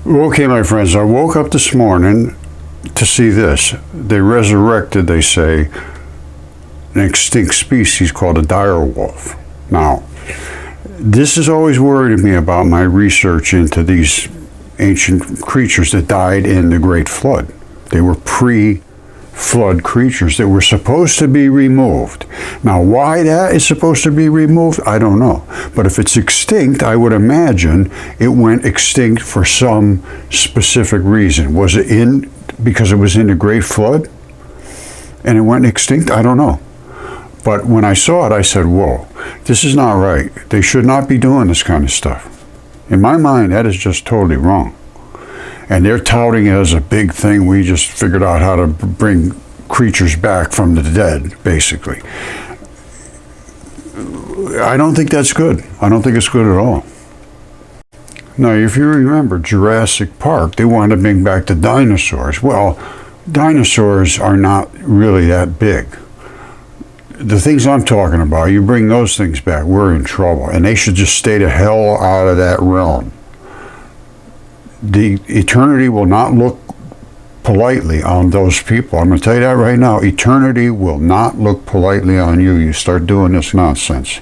Okay, my friends, I woke up this morning to see this. They resurrected, they say, an extinct species called a dire wolf. Now, this has always worried me about my research into these ancient creatures that died in the Great Flood. They were pre-flood creatures that were supposed to be removed. Now, why that is supposed to be removed, I don't know. But if it's extinct, I would imagine it went extinct for some specific reason. Was it because it was in the Great Flood and it went extinct? I don't know. But when I saw it, I said, whoa, this is not right. They should not be doing this kind of stuff. In my mind, that is just totally wrong. And they're touting it as a big thing. We just figured out how to bring creatures back from the dead, basically. I don't think that's good. I don't think it's good at all. Now, if you remember Jurassic Park, they wanted to bring back the dinosaurs. Well, dinosaurs are not really that big. The things I'm talking about, you bring those things back, we're in trouble. And they should just stay the hell out of that realm. The eternity will not look politely on those people. I'm going to tell you that right now. Eternity will not look politely on you. You start doing this nonsense.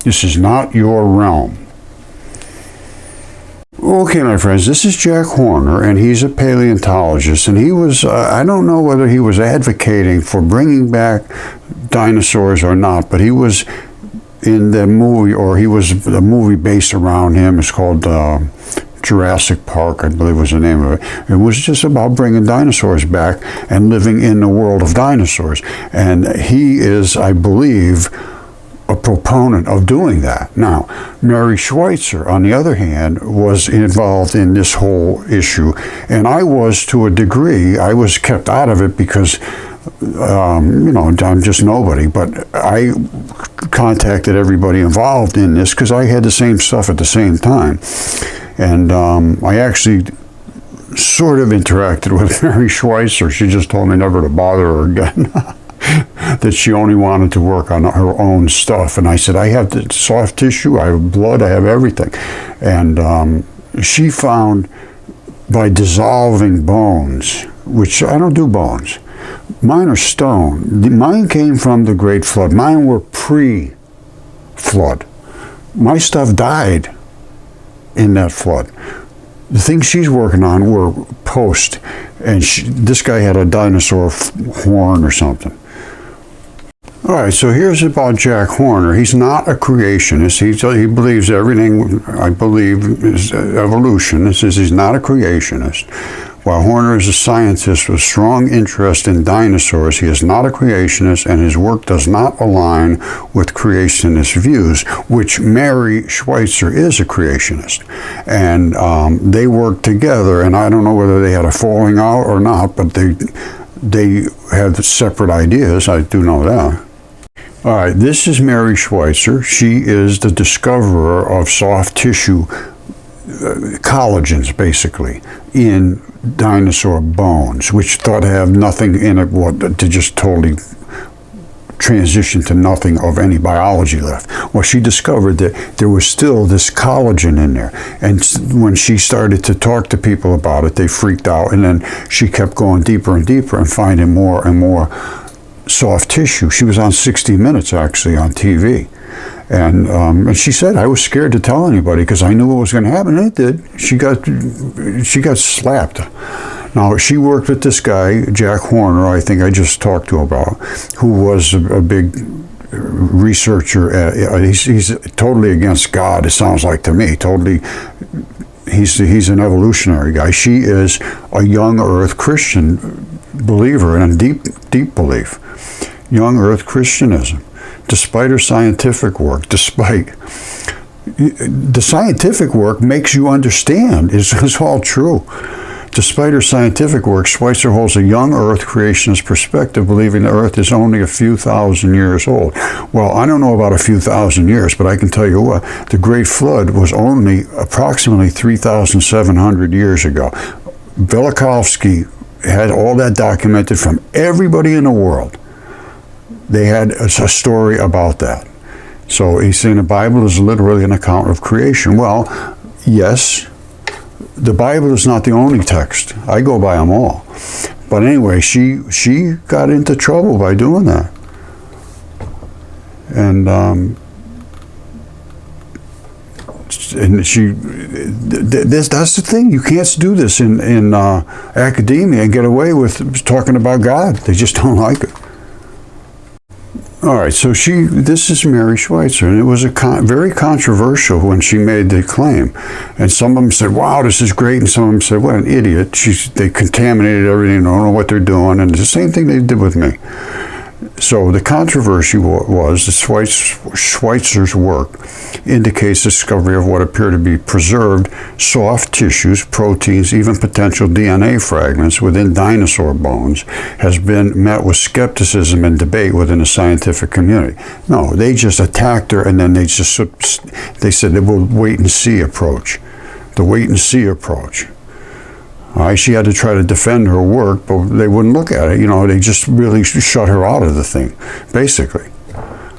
This is not your realm. Okay, my friends, this is Jack Horner, and he's a paleontologist, and he was, I don't know whether he was advocating for bringing back dinosaurs or not, but he was in the movie, or he was, the movie based around him is called Jurassic Park, I believe was the name of it. It was just about bringing dinosaurs back and living in the world of dinosaurs. And he is, I believe, a proponent of doing that. Now, Mary Schweitzer, on the other hand, was involved in this whole issue. And I was, to a degree, I was kept out of it because, I'm just nobody. But I contacted everybody involved in this because I had the same stuff at the same time. And I actually sort of interacted with Mary Schweitzer. She just told me never to bother her again. That she only wanted to work on her own stuff. And I said, I have the soft tissue, I have blood, I have everything. And she found by dissolving bones, which I don't do bones. Mine are stone. Mine came from the Great Flood. Mine were pre-flood. My stuff died in that flood. The things she's working on were post, and this guy had a dinosaur horn or something. All right, so here's about Jack Horner. He's not a creationist. He believes everything, I believe, is evolution. He says he's not a creationist. While Horner is a scientist with strong interest in dinosaurs, he is not a creationist, and his work does not align with creationist views, which Mary Schweitzer is a creationist. And they work together, and I don't know whether they had a falling out or not, but they had separate ideas. I do know that. All right, this is Mary Schweitzer. She is the discoverer of soft tissue collagens, basically, in dinosaur bones, which thought to have nothing in it, to just totally transition to nothing of any biology left. Well, she discovered that there was still this collagen in there. And when she started to talk to people about it, they freaked out. And then she kept going deeper and deeper and finding more and more soft tissue. She was on 60 Minutes, actually, on TV. And she said, I was scared to tell anybody because I knew what was going to happen, and it did. She got slapped. Now, she worked with this guy, Jack Horner, I think I just talked to about, who was a big researcher. He's totally against God, it sounds like to me. Totally, he's an evolutionary guy. She is a young earth Christian believer, and a deep belief. Young earth Christianism. Despite her scientific work, the scientific work makes you understand, it's all true. Despite her scientific work, Schweitzer holds a young earth creationist perspective, believing the earth is only a few thousand years old. Well, I don't know about a few thousand years, but I can tell you what, the Great Flood was only approximately 3,700 years ago. Velikovsky had all that documented from everybody in the world. They had a story about that. So he's saying the Bible is literally an account of creation. Well, yes, the Bible is not the only text. I go by them all. But anyway, she got into trouble by doing that. And that's the thing. You can't do this in academia and get away with talking about God. They just don't like it. All right, so this is Mary Schweitzer, and it was very controversial when she made the claim. And some of them said, wow, this is great, and some of them said, what an idiot. They contaminated everything, don't know what they're doing, and it's the same thing they did with me. So the controversy was that Schweitzer's work indicates discovery of what appear to be preserved soft tissues, proteins, even potential DNA fragments within dinosaur bones has been met with skepticism and debate within the scientific community. No, they just attacked her, and then they said they will wait and see approach. The wait and see approach. She had to try to defend her work, but they wouldn't look at it. They just really shut her out of the thing, basically.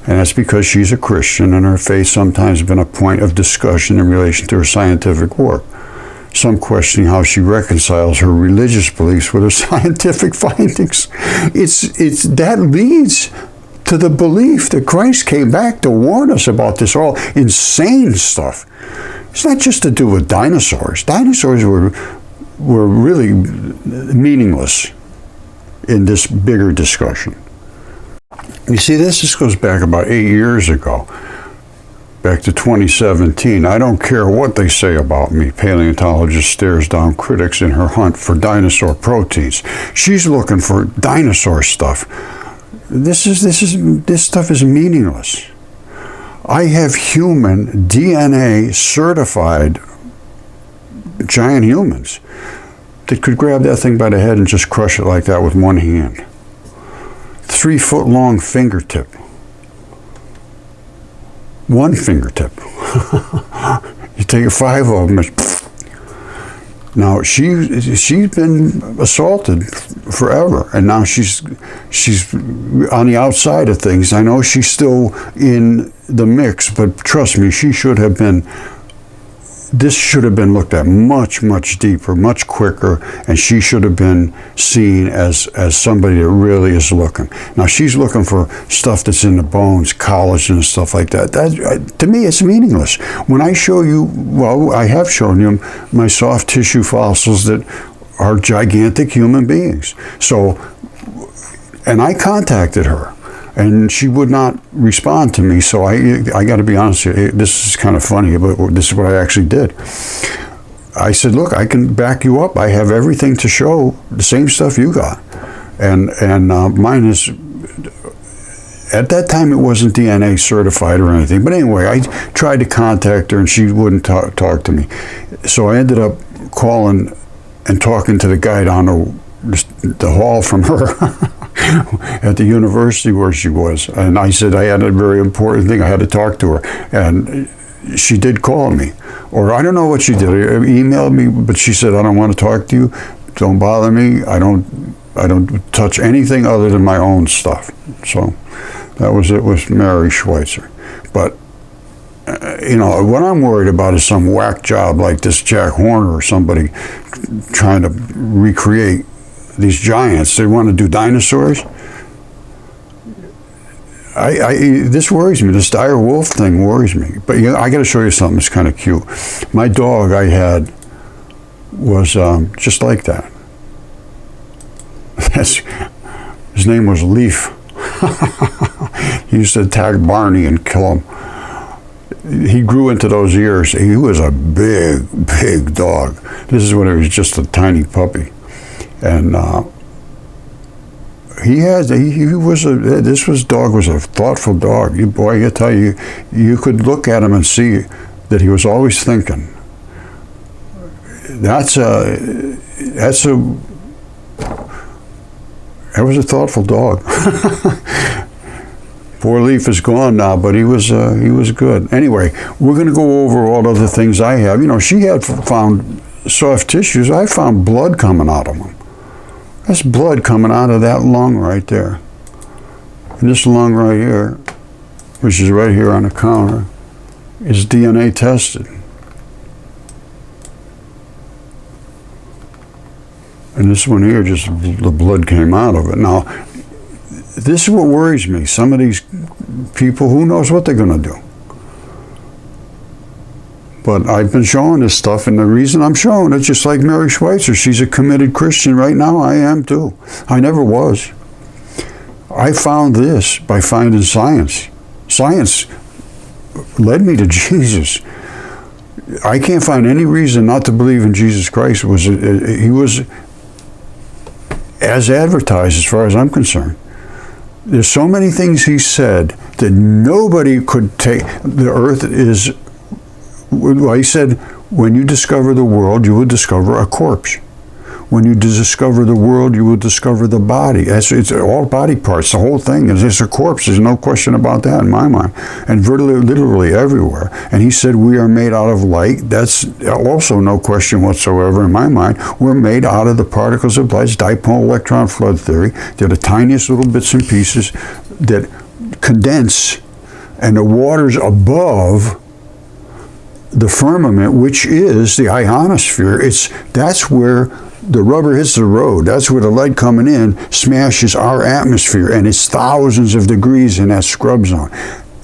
And that's because she's a Christian, and her faith sometimes has been a point of discussion in relation to her scientific work. Some questioning how she reconciles her religious beliefs with her scientific findings. That leads to the belief that Christ came back to warn us about this all insane stuff. It's not just to do with dinosaurs. Dinosaurs were really meaningless in this bigger discussion. You see, this goes back about 8 years ago, back to 2017. I don't care what they say about me. Paleontologist stares down critics in her hunt for dinosaur proteins. She's looking for dinosaur stuff. This stuff is meaningless. I have human DNA certified giant humans that could grab that thing by the head and just crush it like that with one hand. 3 foot long fingertip. One fingertip. You take 5 of them. Now she's been assaulted forever, and now she's on the outside of things. I know she's still in the mix, but trust me, this should have been looked at much, much deeper, much quicker, and she should have been seen as somebody that really is looking. Now, she's looking for stuff that's in the bones, collagen and stuff like that. To me, it's meaningless. When I show you, well, I have shown you my soft tissue fossils that are gigantic human beings. So, and I contacted her, and she would not respond to me, so I got to be honest with you, this is kind of funny, but this is what I actually did. I said, look, I can back you up. I have everything to show the same stuff you got. And mine is, at that time it wasn't DNA certified or anything, but anyway, I tried to contact her and she wouldn't talk to me. So I ended up calling and talking to the guy down the hall from her at the university where she was, and I said I had a very important thing, I had to talk to her, and she did call me, or I don't know what she did, emailed me, but she said, I don't want to talk to you, don't bother me, I don't touch anything other than my own stuff. So that was it with Mary Schweitzer. But what I'm worried about is some whack job like this Jack Horner or somebody trying to recreate these giants. They want to do dinosaurs. This worries me. This dire wolf thing worries me. But I got to show you something that's kind of cute. My dog I had was just like that. His name was Leaf. He used to attack Barney and kill him. He grew into those ears. He was a big, big dog. This is when he was just a tiny puppy. And this dog was a thoughtful dog. Boy, I tell you, you could look at him and see that he was always thinking. That was a thoughtful dog. Poor Leaf is gone now, but he was good. Anyway, we're going to go over all other things I have. She had found soft tissues. I found blood coming out of them. That's blood coming out of that lung right there. And this lung right here, which is right here on the counter, is DNA tested. And this one here, just the blood came out of it. Now, this is what worries me. Some of these people, who knows what they're going to do. But I've been showing this stuff, and the reason I'm showing it, just like Mary Schweitzer, she's a committed Christian right now. I am too. I never was. I found this by finding science. Science led me to Jesus. I can't find any reason not to believe in Jesus Christ. He was as advertised, as far as I'm concerned. There's so many things he said that nobody could take. The earth is, well, he said, when you discover the world, you will discover a corpse. When you discover the world, you will discover the body. It's all body parts. The whole thing is it's a corpse. There's no question about that in my mind. And literally everywhere. And he said we are made out of light. That's also no question whatsoever in my mind. We're made out of the particles of light. It's dipole electron flood theory. They're the tiniest little bits and pieces that condense, and the waters above the firmament, which is the ionosphere. That's where the rubber hits the road. That's where the light coming in smashes our atmosphere, and it's thousands of degrees in that scrub zone.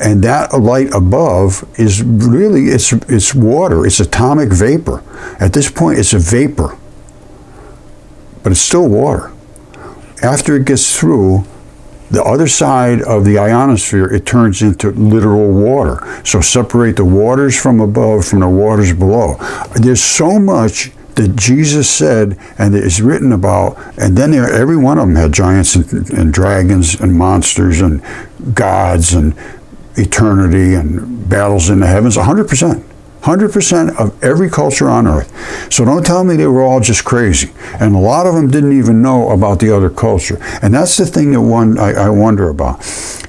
And that light above is really, it's water. It's atomic vapor. At this point, it's a vapor, but it's still water. After it gets through the other side of the ionosphere, it turns into literal water. So separate the waters from above from the waters below. There's so much that Jesus said and that is written about, and then every one of them had giants and dragons and monsters and gods and eternity and battles in the heavens. 100%. 100% of every culture on earth. So don't tell me they were all just crazy. And a lot of them didn't even know about the other culture. And that's the thing that I wonder about,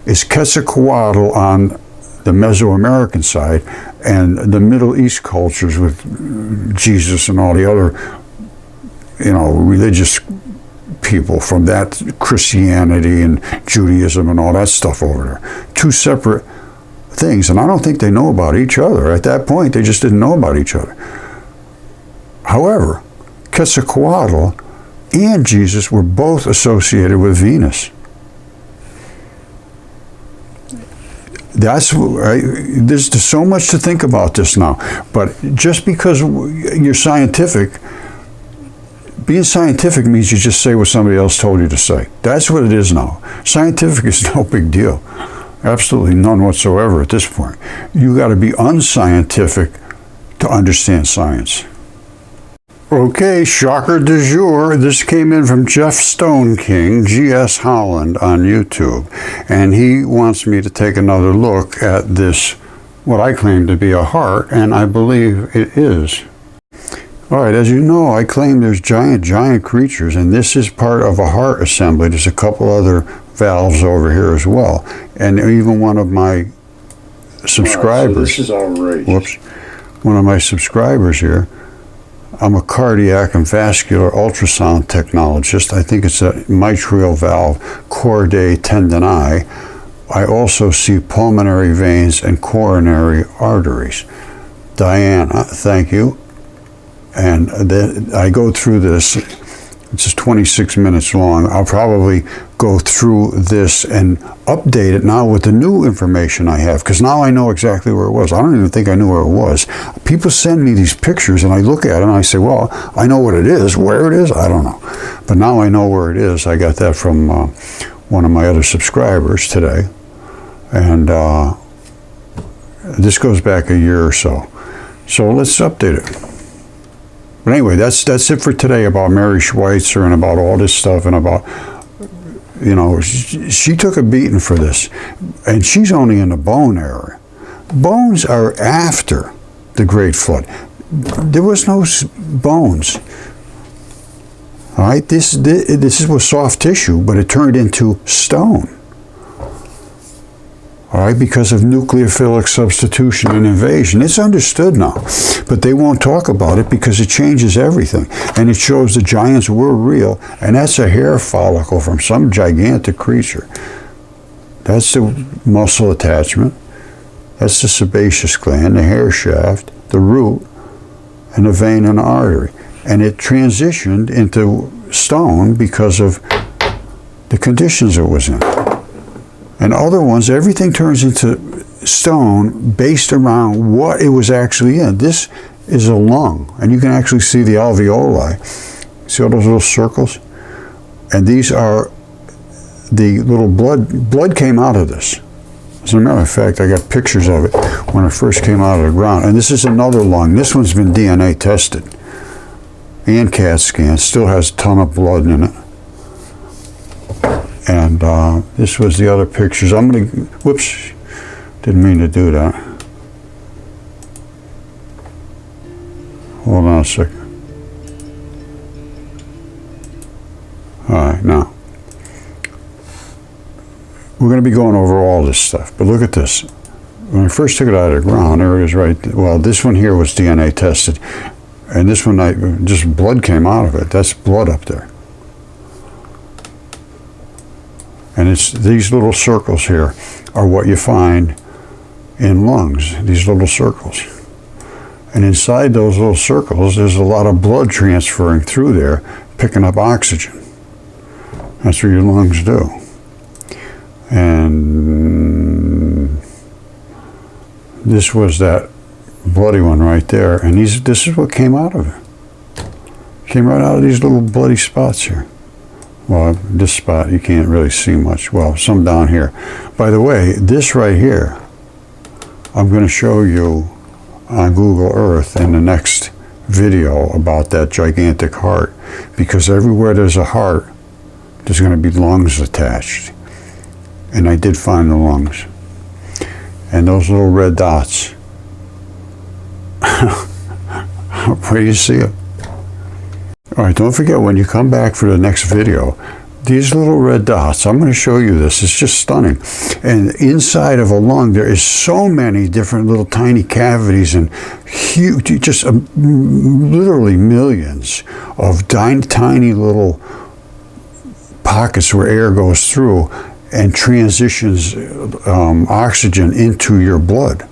is Quetzalcoatl on the Mesoamerican side and the Middle East cultures with Jesus and all the other, religious people from that, Christianity and Judaism and all that stuff over there. Two separate things, and I don't think they know about each other. At that point, they just didn't know about each other. However, Quetzalcoatl and Jesus were both associated with Venus. There's so much to think about this now, but just because you're scientific, being scientific means you just say what somebody else told you to say. That's what it is now. Scientific is no big deal. Absolutely none whatsoever at this point. You got to be unscientific to understand science. Okay, shocker du jour. This came in from Jeff Stone King, GS Holland on YouTube, and he wants me to take another look at this, what I claim to be a heart, and I believe it is. All right, as you know, I claim there's giant creatures, and this is part of a heart assembly. There's a couple other valves over here as well, and even one of my subscribers. So this is outrageous. Whoops, one of my subscribers here. I'm a cardiac and vascular ultrasound technologist. I think it's a mitral valve, chordae tendineae. I also see pulmonary veins and coronary arteries. Diana, thank you. And I go through this. It's just 26 minutes long. I'll probably go through this and update it now with the new information I have, because now I know exactly where it was. I don't even think I knew where it was. People send me these pictures and I look at it and I say, well, I know what it is. Where it is, I don't know. But now I know where it is. I got that from one of my other subscribers today. And this goes back a year or so. So let's update it. But anyway, that's it for today about Mary Schweitzer and about all this stuff and about, she took a beating for this. And she's only in the bone area. Bones are after the Great Flood. There was no bones. All right, this was soft tissue, but it turned into stone. All right, because of nucleophilic substitution and invasion. It's understood now, but they won't talk about it because it changes everything. And it shows the giants were real, and that's a hair follicle from some gigantic creature. That's the muscle attachment. That's the sebaceous gland, the hair shaft, the root, and the vein and the artery. and it transitioned into stone because of the conditions it was in. And other ones, everything turns into stone based around what it was actually in. This is a lung, and you can actually see the alveoli. See all those little circles? And these are the little blood came out of this. As a matter of fact, I got pictures of it when it first came out of the ground. And this is another lung. This one's been DNA tested and CAT scanned. Still has a ton of blood in it. And this was the other pictures. I'm going to, whoops, didn't mean to do that. Hold on a second. All right, now. We're going to be going over all this stuff, but look at this. When I first took it out of the ground, there it is right, well, this one here was DNA tested, and this one, just blood came out of it. That's blood up there. And it's these little circles here are what you find in lungs, these little circles. And inside those little circles, there's a lot of blood transferring through there, picking up oxygen. That's what your lungs do. And this was that bloody one right there. And this is what came out of it. Came right out of these little bloody spots here. Well, this spot you can't really see much. Well, some down here. By the way, this right here, I'm going to show you on Google Earth in the next video about that gigantic heart. Because everywhere there's a heart, there's going to be lungs attached. And I did find the lungs. And those little red dots. Where do you see it? All right, don't forget when you come back for the next video, these little red dots, I'm going to show you this. It's just stunning. And inside of a lung, there is so many different little tiny cavities and huge, just literally millions of tiny little pockets where air goes through and transitions oxygen into your blood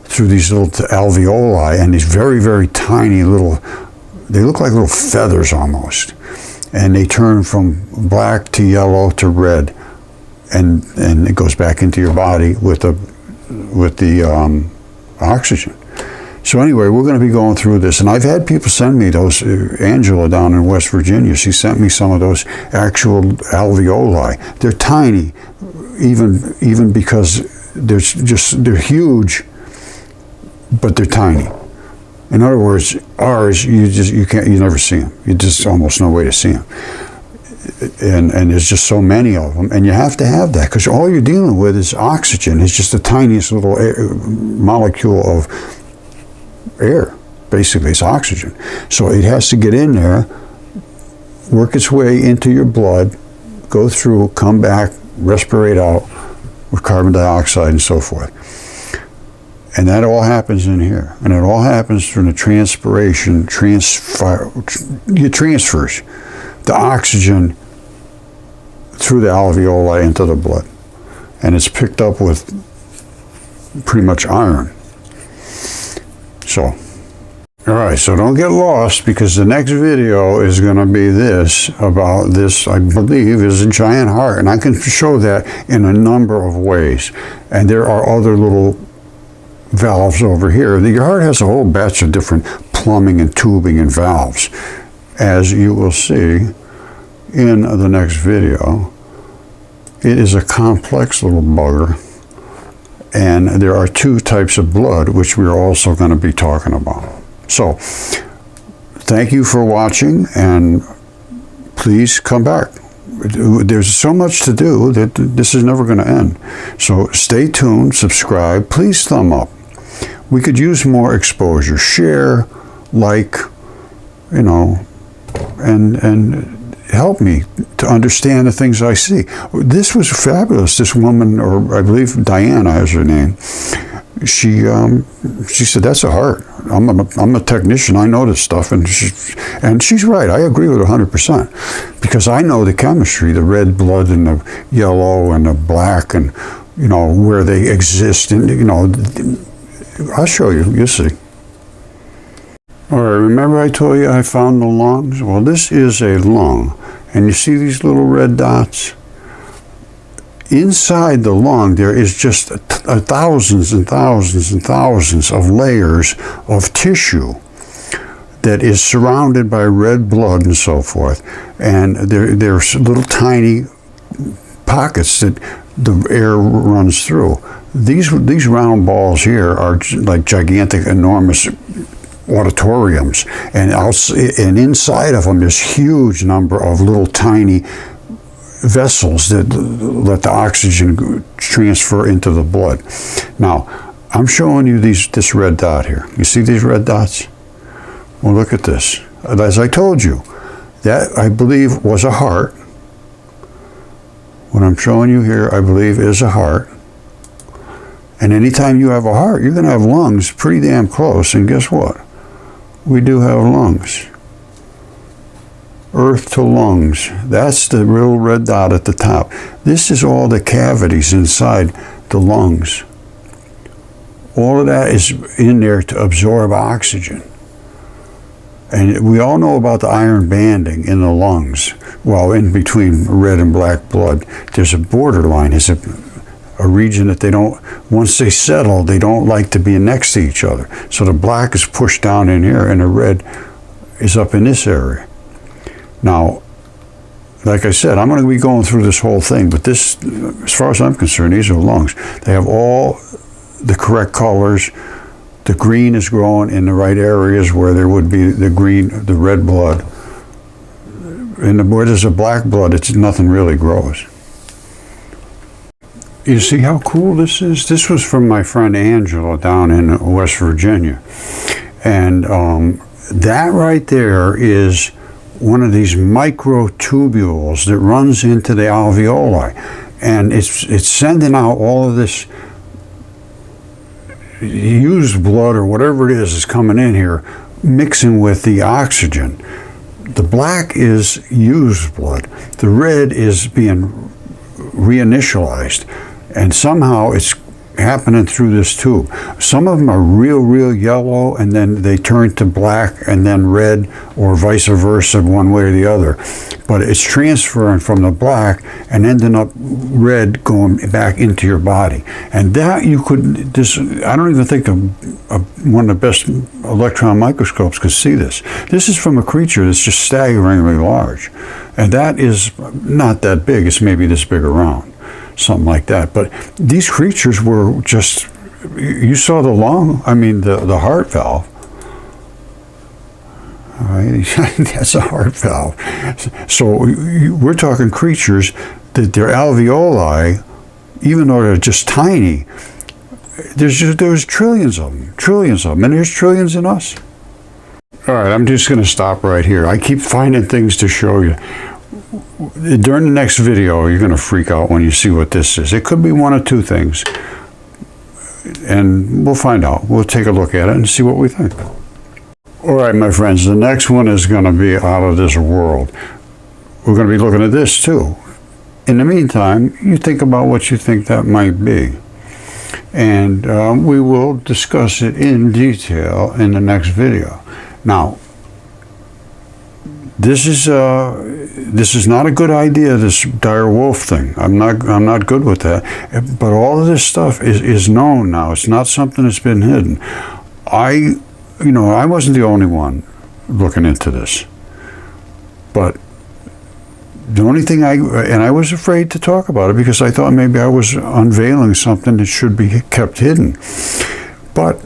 through these little alveoli and these very, very tiny little, they look like little feathers almost. And they turn from black to yellow to red, and it goes back into your body with the oxygen. So anyway, we're going to be going through this, and I've had people send me those. Angela down in West Virginia, she sent me some of those actual alveoli. They're tiny, even because they're huge, but they're tiny. In other words, ours you never see them. You just almost no way to see them. And there's just so many of them, and you have to have that because all you're dealing with is oxygen. It's just the tiniest little molecule of air. Basically, it's oxygen. So it has to get in there, work its way into your blood, go through, come back, respirate out with carbon dioxide and so forth. And that all happens in here. And it all happens through the transpiration, it transfers the oxygen through the alveoli into the blood. And it's picked up with pretty much iron. So, all right, so don't get lost because the next video is going to be about this, I believe, is a giant heart. And I can show that in a number of ways. And there are other little valves over here. Your heart has a whole batch of different plumbing and tubing and valves, as you will see in the next video. It is a complex little bugger, and there are two types of blood which we are also going to be talking about. So thank you for watching, and please come back. There's so much to do that this is never going to end. So stay tuned, subscribe, please thumb up. We could use more exposure. Share, like, and help me to understand the things I see. This was fabulous. This woman, or I believe Diana is her name, she said, that's a heart. I'm a technician. I know this stuff. And she's right. I agree with her 100%. Because I know the chemistry, the red blood and the yellow and the black and, where they exist. And, I'll show you. You'll see. All right, remember I told you I found the lungs? Well, this is a lung. And you see these little red dots? Inside the lung, there is just thousands and thousands and thousands of layers of tissue that is surrounded by red blood and so forth. And there's little tiny pockets that the air runs through. These round balls here are like gigantic, enormous auditoriums, and inside of them there's huge number of little tiny vessels that let the oxygen transfer into the blood. Now, I'm showing you this red dot here. You see these red dots? Well, look at this. As I told you, that I believe was a heart. What I'm showing you here, I believe, is a heart. And anytime you have a heart, you're going to have lungs pretty damn close. And guess what? We do have lungs. Earth to lungs. That's the real red dot at the top. This is all the cavities inside the lungs. All of that is in there to absorb oxygen. And we all know about the iron banding in the lungs. Well, in between red and black blood, there's a borderline. It's a region that they don't, once they settle, they don't like to be next to each other. So the black is pushed down in here and the red is up in this area. Now, like I said, I'm going to be going through this whole thing, but this, as far as I'm concerned, these are lungs. They have all the correct colors. The green is growing in the right areas where there would be the red blood. And where there's a black blood, nothing really grows. You see how cool this is? This was from my friend Angela down in West Virginia. And that right there is one of these microtubules that runs into the alveoli. And it's sending out all of this used blood or whatever it is coming in here, mixing with the oxygen. The black is used blood. The red is being reinitialized. And somehow it's happening through this tube. Some of them are real yellow, and then they turn to black and then red, or vice versa, one way or the other. But it's transferring from the black and ending up red going back into your body. And that you could, I don't even think one of the best electron microscopes could see this. This is from a creature that's just staggeringly large. And that is not that big. It's maybe this big around. Something like that. But these creatures were just, you saw the lung, the heart valve. All right, that's a heart valve. So we're talking creatures that their alveoli, even though they're just tiny, there's trillions of them, and there's trillions in us. All right, I'm just going to stop right here. I keep finding things to show you. During the next video, you're going to freak out when you see what this is. It could be one of two things, and we'll find out. We'll take a look at it and see what we think. All right, my friends, the next one is going to be out of this world. We're going to be looking at this too. In the meantime, you think about what you think that might be, and we will discuss it in detail in the next video. Now, this is not a good idea, this dire wolf thing. I'm not good with that. But all of this stuff is known now. It's not something that's been hidden. I wasn't the only one looking into this. But the only thing I was afraid to talk about it because I thought maybe I was unveiling something that should be kept hidden. But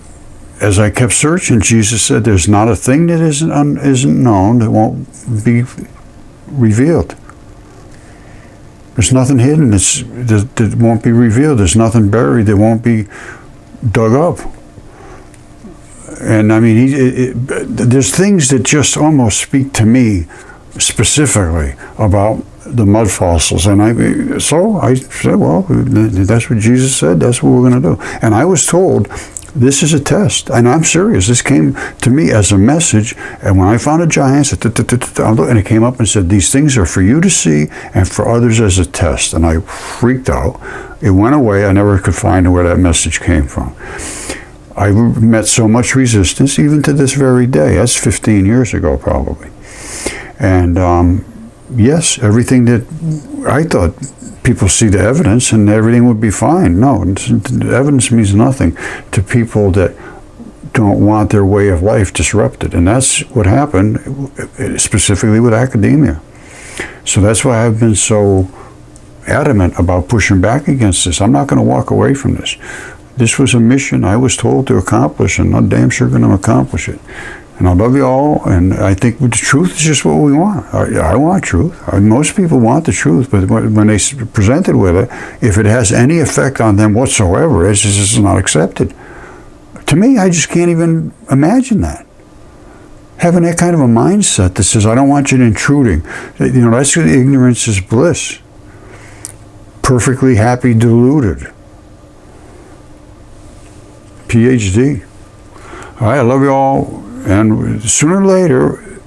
as I kept searching, Jesus said, "There's not a thing that isn't known that won't be revealed. There's nothing hidden that won't be revealed. There's nothing buried that won't be dug up." And there's things that just almost speak to me specifically about the mud fossils, and so I said, well, that's what Jesus said. That's what we're going to do. And I was told, this is a test, and I'm serious. This came to me as a message, and when I found a giant, and it came up and said, these things are for you to see and for others as a test. And I freaked out. It went away. I never could find where that message came from. I met so much resistance, even to this very day. That's 15 years ago, probably. And yes, everything that I thought, people see the evidence and everything would be fine. No, the evidence means nothing to people that don't want their way of life disrupted. And that's what happened, specifically with academia. So that's why I've been so adamant about pushing back against this. I'm not going to walk away from this. This was a mission I was told to accomplish, and I'm damn sure going to accomplish it. And I love you all, and I think the truth is just what we want. I want truth. Most people want the truth, but when they presented with it, if it has any effect on them whatsoever, it's just not accepted. To me, I just can't even imagine that. Having that kind of a mindset that says, I don't want you intruding. You know, that's ignorance is bliss. Perfectly happy deluded. PhD. All right, I love you all. And sooner or later,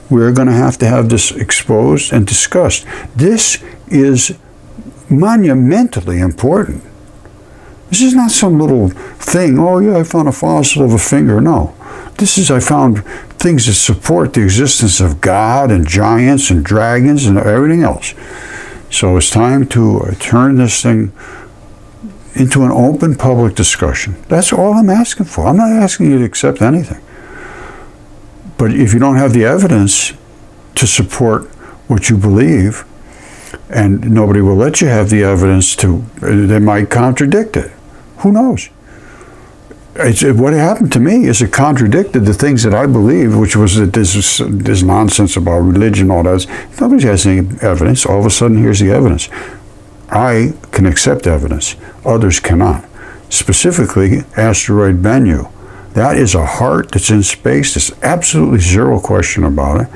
we're going to have this exposed and discussed. This is monumentally important. This is not some little thing, oh yeah, I found a fossil of a finger. No. This is, I found things that support the existence of God and giants and dragons and everything else. So it's time to turn this thing into an open public discussion. That's all I'm asking for. I'm not asking you to accept anything. But if you don't have the evidence to support what you believe, and nobody will let you have the evidence they might contradict it. Who knows? What happened to me is it contradicted the things that I believe, which was that this nonsense about religion, all that. Nobody has any evidence. All of a sudden, here's the evidence. I can accept evidence. Others cannot. Specifically, asteroid Bennu. That is a heart that's in space. There's absolutely zero question about it.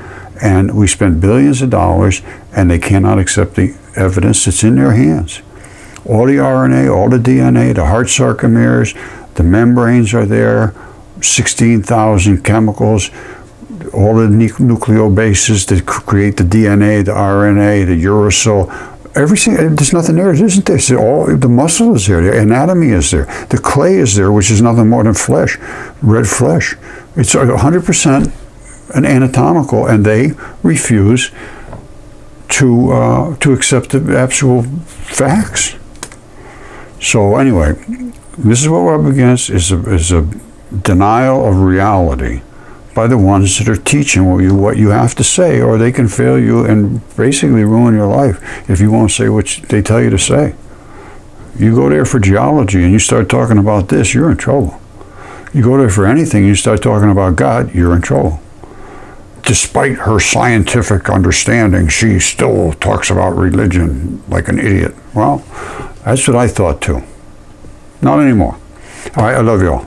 And we spend billions of dollars, and they cannot accept the evidence that's in their hands. All the RNA, all the DNA, the heart sarcomeres, the membranes are there, 16,000 chemicals, all the nucleobases that create the DNA, the RNA, the uracil, everything. There's nothing there, isn't there? The muscle is there, the anatomy is there, the clay is there, which is nothing more than flesh, red flesh. It's 100% an anatomical, and they refuse to accept the actual facts. So anyway, this is what we're up against: is a denial of reality by the ones that are teaching what you have to say, or they can fail you and basically ruin your life if you won't say what they tell you to say. You go there for geology and you start talking about this, you're in trouble. You go there for anything, you start talking about God, you're in trouble. Despite her scientific understanding, she still talks about religion like an idiot. Well, that's what I thought too. Not anymore. All right, I love you all.